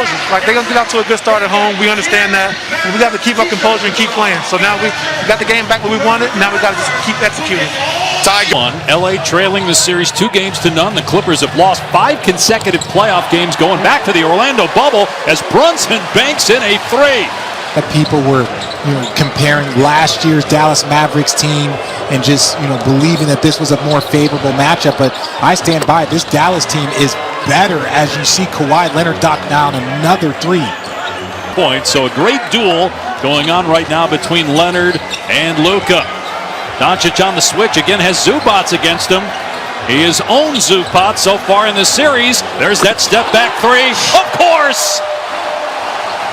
composure. Like, they're going to get out to a good start at home. We understand that. And we got to keep our composure and keep playing. So now we got the game back where we wanted. Now we got to just keep executing. LA trailing the series 2-0. The Clippers have lost 5 consecutive playoff games going back to the Orlando bubble as Brunson banks in a 3. That people were comparing last year's Dallas Mavericks team and just believing that this was a more favorable matchup, but I stand by it. This Dallas team is better as you see Kawhi Leonard knock down another 3 points. So a great duel going on right now between Leonard and Luka. Doncic on the switch again, has Zubac against him. He has owned Zubac so far in the series. There's that step back 3, of course.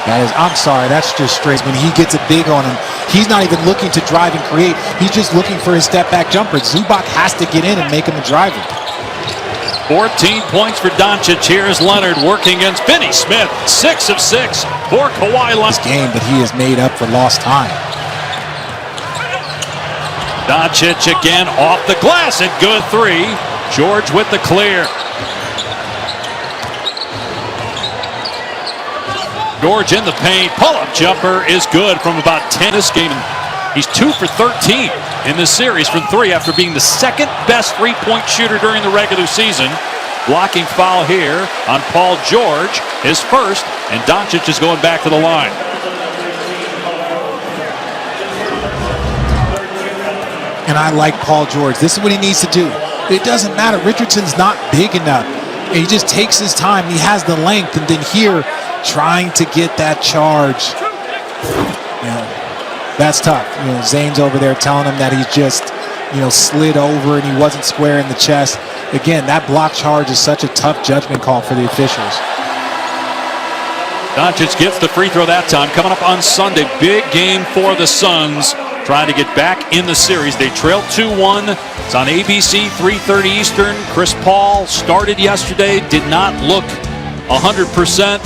I'm sorry, that's just straight. When he gets it big on him, he's not even looking to drive and create. He's just looking for his step-back jumper. Zubac has to get in and make him a driver. 14 points for Doncic. Here's Leonard working against Finney Smith. 6 of 6 for Kawhi Leonard. This game, but he has made up for lost time. Doncic again off the glass. A good 3. George with the clear. George in the paint, pull-up jumper is good from about 10 this game. He's 2 for 13 in this series from 3 after being the second best three-point shooter during the regular season. Blocking foul here on Paul George, his first, and Doncic is going back to the line. And I like Paul George. This is what he needs to do. It doesn't matter. Richardson's not big enough. And he just takes his time. He has the length, and then here, trying to get that charge. That's tough. Zane's over there telling him that he's just, slid over and he wasn't square in the chest. Again, that block charge is such a tough judgment call for the officials. Doncic gets the free throw that time. Coming up on Sunday, big game for the Suns. Trying to get back in the series. They trailed 2-1. It's on ABC, 3:30 Eastern. Chris Paul started yesterday, did not look 100%.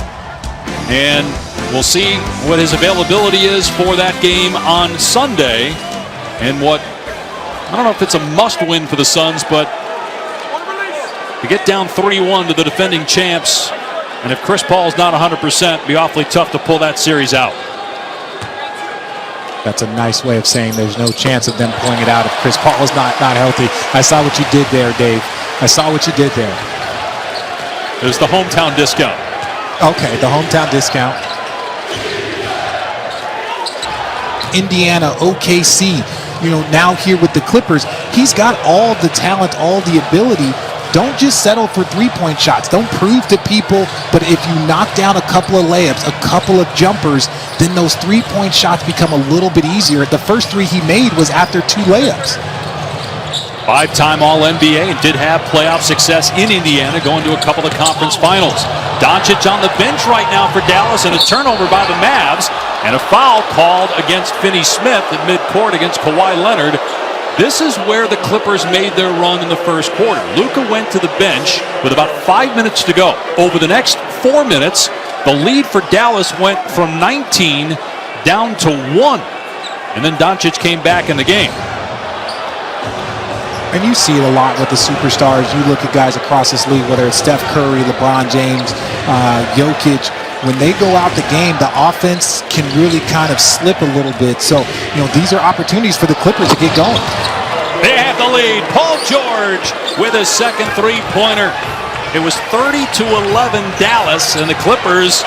And we'll see what his availability is for that game on Sunday. And I don't know if it's a must-win for the Suns, but to get down 3-1 to the defending champs, and if Chris Paul's not 100%, it'd be awfully tough to pull that series out. That's a nice way of saying there's no chance of them pulling it out if Chris Paul is not healthy. I saw what you did there, Dave. I saw what you did there. There's the hometown discount. Okay, the hometown discount. Indiana, OKC, now here with the Clippers, he's got all the talent, all the ability. Don't just settle for three-point shots. Don't prove to people, but if you knock down a couple of layups, a couple of jumpers, then those three-point shots become a little bit easier. The first 3 he made was after 2 layups. 5-time All-NBA and did have playoff success in Indiana, going to a couple of conference finals. Doncic on the bench right now for Dallas, and a turnover by the Mavs, and a foul called against Finney Smith at midcourt against Kawhi Leonard. This is where the Clippers made their run in the first quarter. Luka went to the bench with about 5 minutes to go. Over the next 4 minutes, the lead for Dallas went from 19 down to 1. And then Doncic came back in the game. And you see it a lot with the superstars. You look at guys across this league, whether it's Steph Curry, LeBron James, Jokic. When they go out the game, the offense can really kind of slip a little bit. So, these are opportunities for the Clippers to get going. They have the lead. Paul George with his second three-pointer. It was 30-11 Dallas, and the Clippers,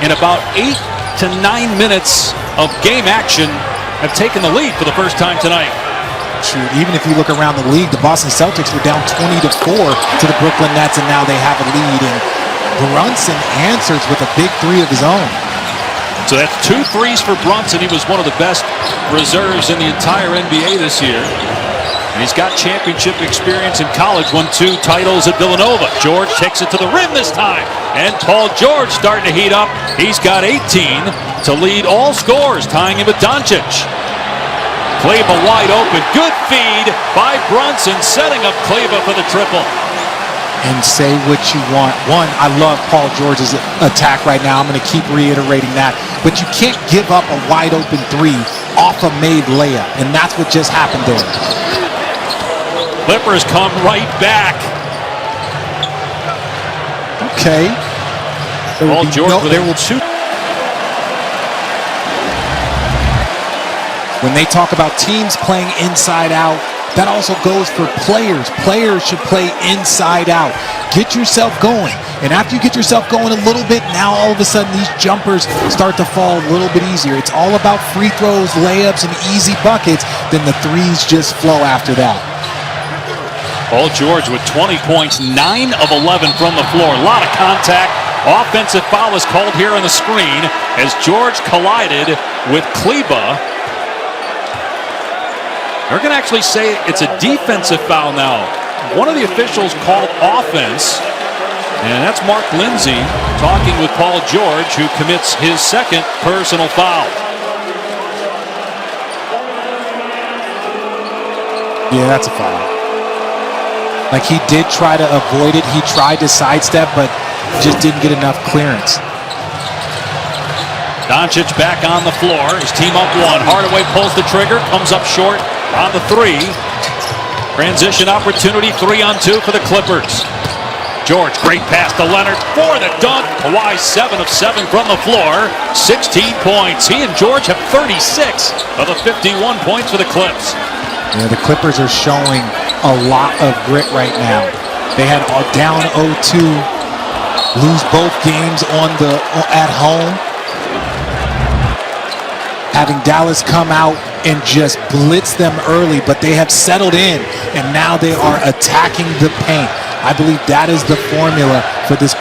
in about 8 to 9 minutes of game action, have taken the lead for the first time tonight. Shoot, even if you look around the league, the Boston Celtics were down 20-4 to the Brooklyn Nets, and now they have a lead. And Brunson answers with a big 3 of his own. So that's 2 threes for Brunson. He was one of the best reserves in the entire NBA this year. And he's got championship experience in college, won 2 titles at Villanova. George takes it to the rim this time. And Paul George starting to heat up. He's got 18 to lead all scorers, tying him with Doncic. Kleba wide open. Good feed by Brunson, setting up Kleba for the triple. And say what you want. One, I love Paul George's attack right now. I'm going to keep reiterating that. But you can't give up a wide open 3 off a made layup. And that's what just happened there. Clippers come right back. Okay. Paul George with there will two. When they talk about teams playing inside out, that also goes for players. Players should play inside out. Get yourself going. And after you get yourself going a little bit, now all of a sudden these jumpers start to fall a little bit easier. It's all about free throws, layups, and easy buckets. Then the threes just flow after that. Paul George with 20 points, 9 of 11 from the floor. A lot of contact. Offensive foul is called here on the screen as George collided with Kleba. They're going to actually say it's a defensive foul now. One of the officials called offense, and that's Mark Lindsay talking with Paul George, who commits his second personal foul. Yeah, that's a foul. Like, he did try to avoid it. He tried to sidestep, but just didn't get enough clearance. Doncic back on the floor. His team up one. Hardaway pulls the trigger, comes up short on the three. Transition opportunity, 3-on-2 for the Clippers. George, great pass to Leonard for the dunk. Kawhi 7 of 7 from the floor, 16 points. He and George have 36 of the 51 points for the Clips. Yeah, the Clippers are showing a lot of grit right now. They had down 0-2, lose both games at home. Having Dallas come out and just blitz them early, but they have settled in, and now they are attacking the paint. I believe that is the formula for this